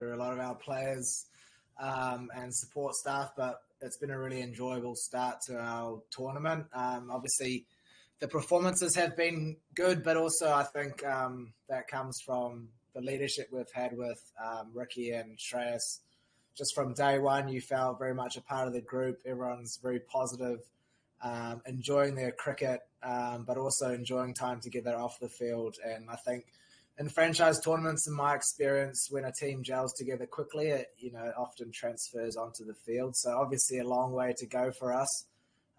a lot of our players and support staff, but it's been a really enjoyable start to our tournament. Obviously, the performances have been good, but also I think that comes from the leadership we've had with Ricky and Shreyas. Just from day one, you felt very much a part of the group. Everyone's very positive, enjoying their cricket, but also enjoying time together off the field. And I think in franchise tournaments, in my experience, when a team gels together quickly, it often transfers onto the field. So obviously a long way to go for us.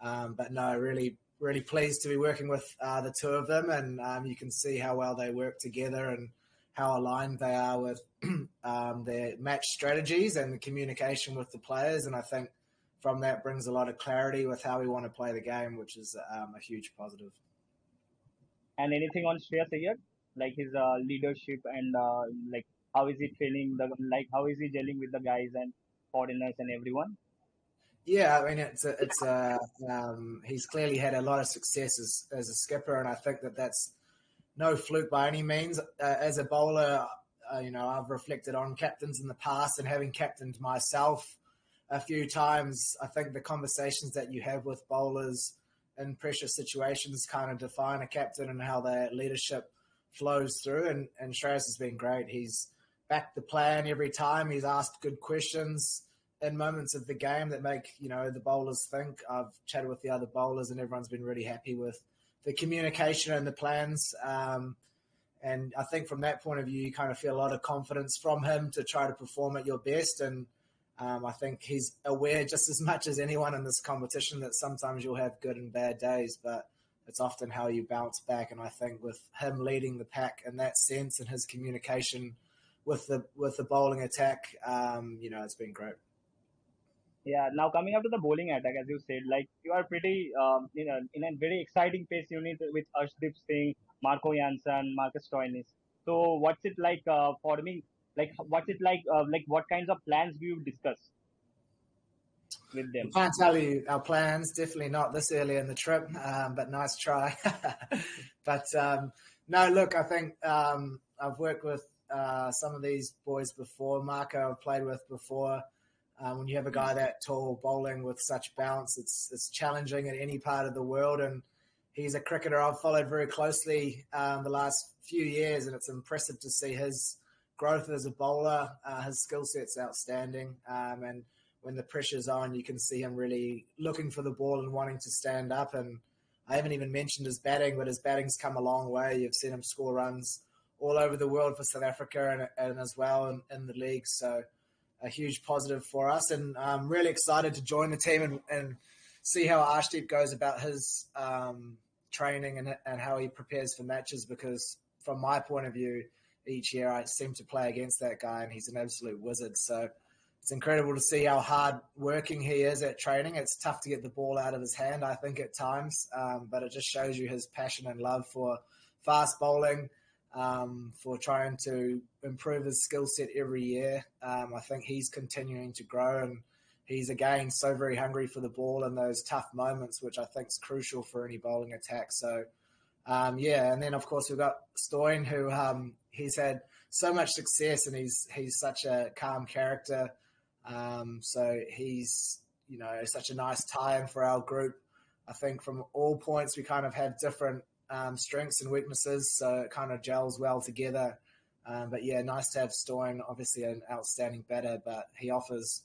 But no, really pleased to be working with the two of them, and you can see how well they work together and how aligned they are with their match strategies and the communication with the players. And I think from that brings a lot of clarity with how we want to play the game, which is a huge positive. And anything on Shreyas Iyer, like his leadership and like how is he feeling? How is he gelling with the guys and foreigners and everyone? Yeah, I mean, he's clearly had a lot of success as a skipper, and I think that's no fluke by any means. As a bowler, I've reflected on captains in the past, and having captained myself a few times, I think the conversations that you have with bowlers in pressure situations kind of define a captain and how their leadership flows through. And Shreyas has been great. He's backed the plan every time. He's asked good questions in moments of the game that make, the bowlers think. I've chatted with the other bowlers and everyone's been really happy with the communication and the plans. And I think from that point of view, you kind of feel a lot of confidence from him to try to perform at your best. And I think he's aware just as much as anyone in this competition that sometimes you'll have good and bad days, but it's often how you bounce back. And I think with him leading the pack in that sense and his communication with the bowling attack, it's been great. Yeah, now coming up to the bowling attack, as you said, like you are pretty, in a very exciting pace unit with Ashdeep Singh, Marco Jansen, Marcus Stoinis. So what's it like forming? Like, what's it like what kinds of plans do you discuss with them? I can't tell you our plans, definitely not this early in the trip, but nice try. But no, look, I think I've worked with some of these boys before. Marco I've played with before. When you have a guy that tall bowling with such bounce, it's challenging in any part of the world. And he's a cricketer I've followed very closely the last few years, and it's impressive to see his growth as a bowler. His skill set's outstanding. And when the pressure's on, you can see him really looking for the ball and wanting to stand up. And I haven't even mentioned his batting, but his batting's come a long way. You've seen him score runs all over the world for South Africa and as well in the league. So a huge positive for us, and I'm really excited to join the team and see how Ashdeep goes about his training and how he prepares for matches, because from my point of view, each year I seem to play against that guy and he's an absolute wizard. So it's incredible to see how hard working he is at training. It's tough to get the ball out of his hand, I think, at times, but it just shows you his passion and love for fast bowling, for trying to improve his skill set every year. I think he's continuing to grow, and he's, again, so very hungry for the ball in those tough moments, which I think is crucial for any bowling attack. So, and then, of course, we've got Stoin, who he's had so much success, and he's such a calm character. So he's, such a nice tie-in for our group. I think from all points we kind of have different strengths and weaknesses, so it kind of gels well together. But yeah, nice to have Stoin, obviously an outstanding batter, but he offers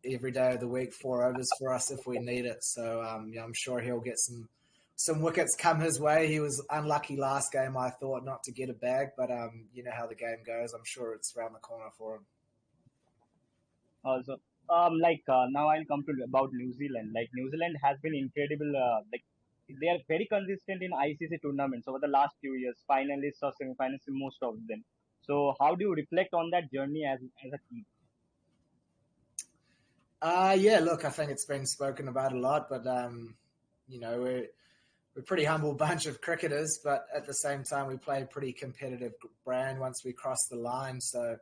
every day of the week 4 overs for us if we need it. So I'm sure he'll get some wickets come his way. He was unlucky last game, I thought, not to get a bag, but you know how the game goes. I'm sure it's around the corner for him. Also, now I'll come to about New Zealand. Like New Zealand has been incredible. They are very consistent in ICC tournaments over the last few years, finalists or semi-finalists in most of them. So how do you reflect on that journey as a team? Yeah, look, I think it's been spoken about a lot, but we're a pretty humble bunch of cricketers, but at the same time we play a pretty competitive brand once we cross the line. So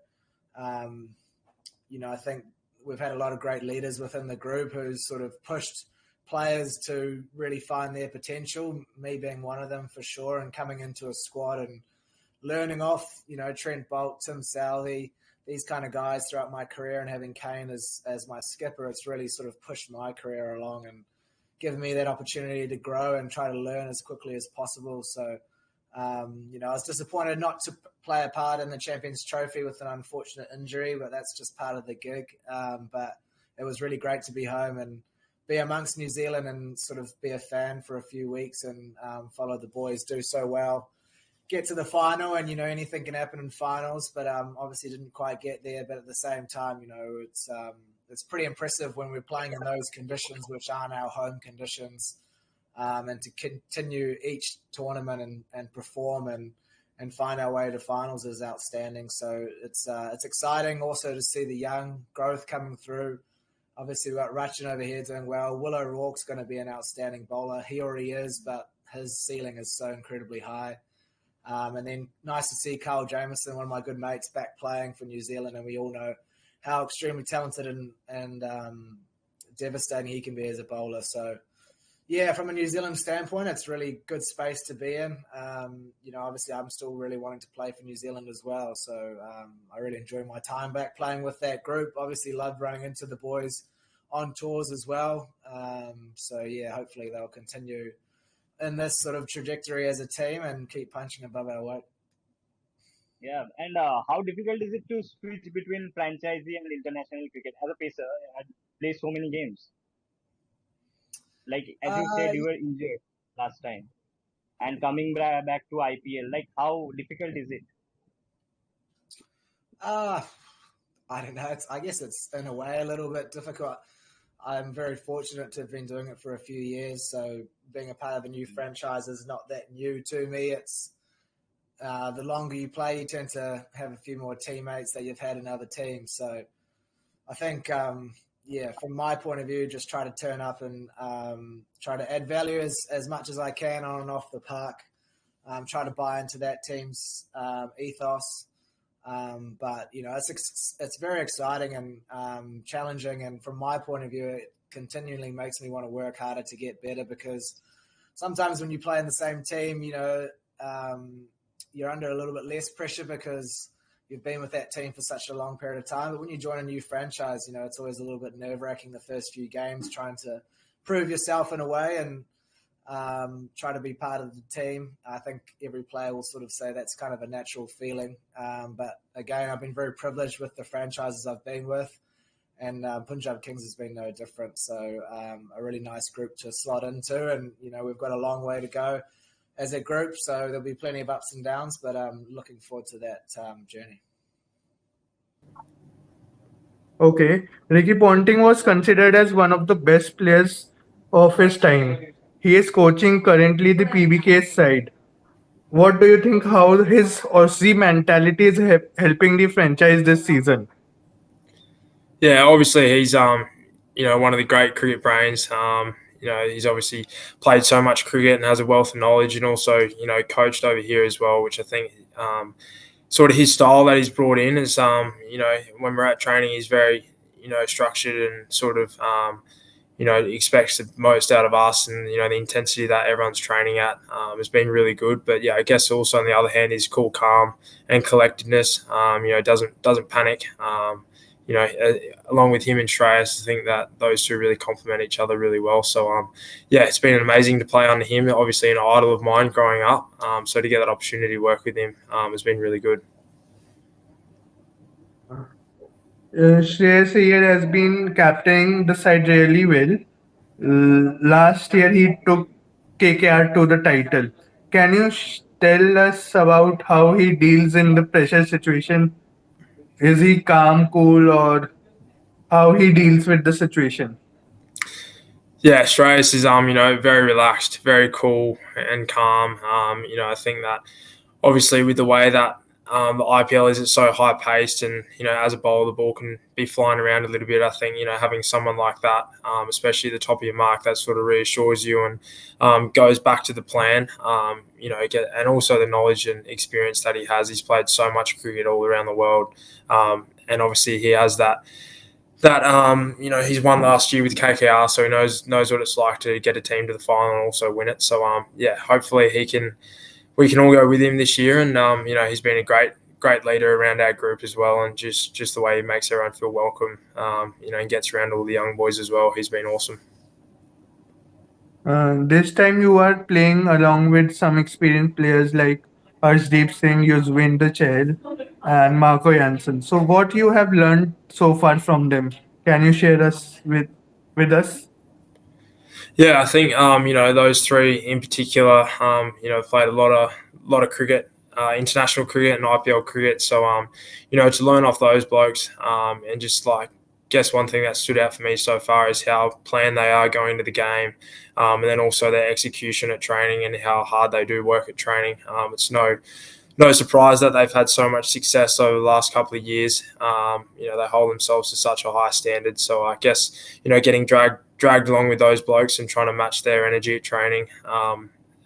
I think we've had a lot of great leaders within the group who's sort of pushed players to really find their potential, me being one of them for sure, and coming into a squad and learning off, Trent Boult, Tim Southey, these kind of guys throughout my career, and having Kane as my skipper, it's really sort of pushed my career along and given me that opportunity to grow and try to learn as quickly as possible. So, I was disappointed not to play a part in the Champions Trophy with an unfortunate injury, but that's just part of the gig. But it was really great to be home and be amongst New Zealand and sort of be a fan for a few weeks and follow the boys do so well. Get to the final, and anything can happen in finals, but obviously didn't quite get there. But at the same time, it's pretty impressive when we're playing in those conditions, which aren't our home conditions, and to continue each tournament and perform and find our way to finals is outstanding. So it's exciting also to see the young growth coming through. Obviously, we've got Ratchin over here doing well. Will O'Rourke's going to be an outstanding bowler. He already is, but his ceiling is so incredibly high. And then nice to see Carl Jamieson, one of my good mates, back playing for New Zealand. And we all know how extremely talented and devastating he can be as a bowler. So, yeah, from a New Zealand standpoint, it's really good space to be in. Obviously, I'm still really wanting to play for New Zealand as well. So I really enjoy my time back playing with that group. Obviously, love running into the boys on tours as well. Hopefully they'll continue in this sort of trajectory as a team and keep punching above our weight. Yeah, and how difficult is it to switch between franchisee and international cricket? As a pacer, I play so many games. Like as you said, you were injured last time, and coming back to IPL, like how difficult is it? I don't know. I guess it's in a way a little bit difficult. I'm very fortunate to have been doing it for a few years, so being a part of a new franchise is not that new to me. It's the longer you play, you tend to have a few more teammates that you've had in other teams. So I think, from my point of view, just try to turn up and try to add value as much as I can on and off the park. Try to buy into that team's ethos. But it's very exciting and challenging. And from my point of view, it continually makes me want to work harder to get better, because sometimes when you play in the same team, you're under a little bit less pressure because you've been with that team for such a long period of time. But when you join a new franchise, it's always a little bit nerve-wracking the first few games, trying to prove yourself in a way and try to be part of the team. I think every player will sort of say that's kind of a natural feeling. But again, I've been very privileged with the franchises I've been with, and Punjab Kings has been no different. So a really nice group to slot into, and we've got a long way to go as a group, so there'll be plenty of ups and downs, but I'm looking forward to that journey. Okay. Ricky Ponting was considered as one of the best players of his time. He is coaching currently the PBK's side. What do you think how his Aussie mentality is helping the franchise this season? Yeah, obviously he's one of the great cricket brains. He's obviously played so much cricket and has a wealth of knowledge, and also coached over here as well, which I think sort of his style that he's brought in is when we're at training, he's very structured and sort of expects the most out of us, and the intensity that everyone's training at has been really good. But yeah, I guess also on the other hand, his cool, calm, and collectedness. Doesn't panic. Along with him and Shreyas, I think that those two really complement each other really well. So it's been amazing to play under him. Obviously, an idol of mine growing up. So to get that opportunity to work with him has been really good. Shreyas Iyer has been captaining the side really well. Last year he took KKR to the title. Can you tell us about how he deals in the pressure situation? Is he calm, cool, or how he deals with the situation? Yeah, Shreyas is very relaxed, very cool and calm. I think that obviously with the way that the IPL is, it's so high paced, and as a bowler the ball can be flying around a little bit. I think having someone like that, especially at the top of your mark, that sort of reassures you and goes back to the plan. And also the knowledge and experience that he has. He's played so much cricket all around the world, and obviously he has that he's won last year with KKR, so he knows what it's like to get a team to the final and also win it. So hopefully we can all go with him this year, and he's been a great great leader around our group as well, and just the way he makes everyone feel welcome, and gets around all the young boys as well. He's been awesome. This time you are playing along with some experienced players like Ashdeep Singh, Yuzvendra Chahal, and Marco Jansen. So, what you have learned so far from them? Can you share us with us? Yeah, I think those three in particular, played a lot of cricket, international cricket and IPL cricket. So to learn off those blokes, and just like guess one thing that stood out for me so far is how planned they are going to the game, and then also their execution at training and how hard they do work at training. It's no surprise that they've had so much success over the last couple of years. They hold themselves to such a high standard. So I guess getting dragged along with those blokes and trying to match their energy at training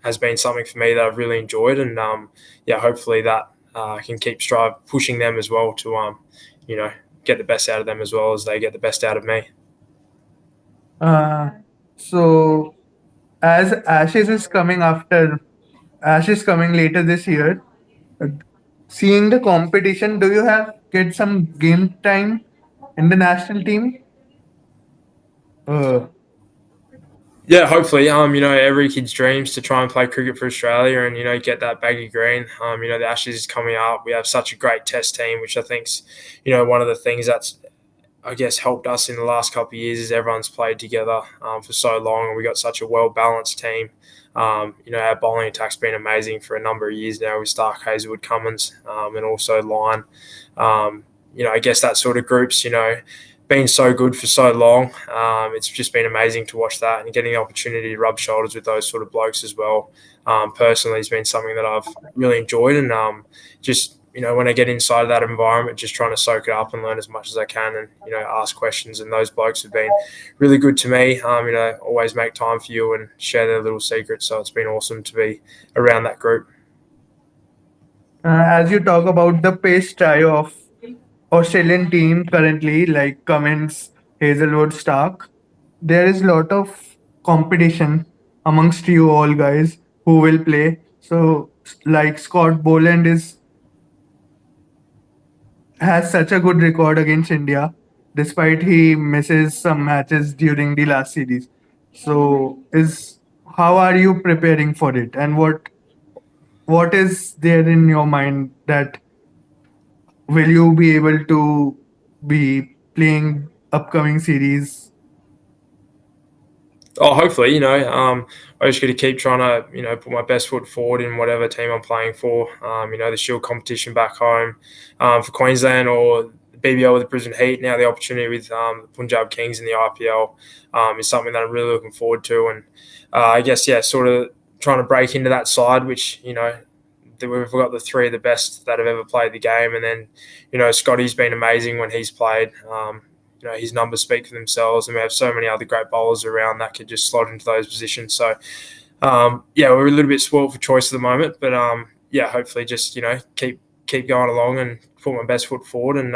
has been something for me that I've really enjoyed, and hopefully that can keep pushing them as well to get the best out of them as well as they get the best out of me. So, as Ashes coming later this year, uh, seeing the competition, do you have get some game time in the national team? Uh, Yeah, hopefully. Every kid's dreams to try and play cricket for Australia and get that baggy green. The Ashes is coming up. We have such a great Test team, which I think's one of the things that's I guess helped us in the last couple of years is everyone's played together for so long, and we got such a well balanced team. Our bowling attack's been amazing for a number of years now with Stark, Hazelwood, Cummins, and also Line. I guess that sort of group's been so good for so long. It's just been amazing to watch that, and getting the opportunity to rub shoulders with those sort of blokes as well. Personally, has been something that I've really enjoyed, and just when I get inside that environment, just trying to soak it up and learn as much as I can, and ask questions. And those blokes have been really good to me. Always make time for you and share their little secrets. So it's been awesome to be around that group. as you talk about the pace trio of Australian team currently, like Cummins, Hazelwood, Stark, there is a lot of competition amongst you all guys who will play. So, like Scott Boland has such a good record against India, despite he misses some matches during the last series. So, is how are you preparing for it, and what is there in your mind that will you be able to be playing upcoming series? Oh, hopefully, I just got to keep trying to, put my best foot forward in whatever team I'm playing for. The Shield competition back home for Queensland, or the BBL with the Brisbane Heat. Now the opportunity with the Punjab Kings in the IPL is something that I'm really looking forward to. And I guess, sort of trying to break into that side, which, we've got the three of the best that have ever played the game. And then, Scotty's been amazing when he's played. His numbers speak for themselves, and we have so many other great bowlers around that could just slot into those positions. So, we're a little bit spoiled for choice at the moment, but hopefully just keep going along and put my best foot forward, and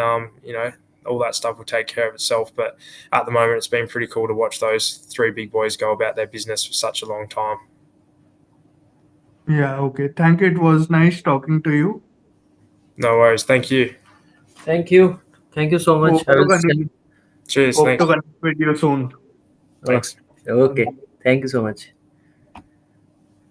all that stuff will take care of itself. But at the moment, it's been pretty cool to watch those three big boys go about their business for such a long time. Yeah, okay. Thank you. It was nice talking to you. No worries. Thank you. Thank you. Thank you so much. Hope Cheers. hope Thanks. to connect with you soon. Thanks. Okay. Thank you so much.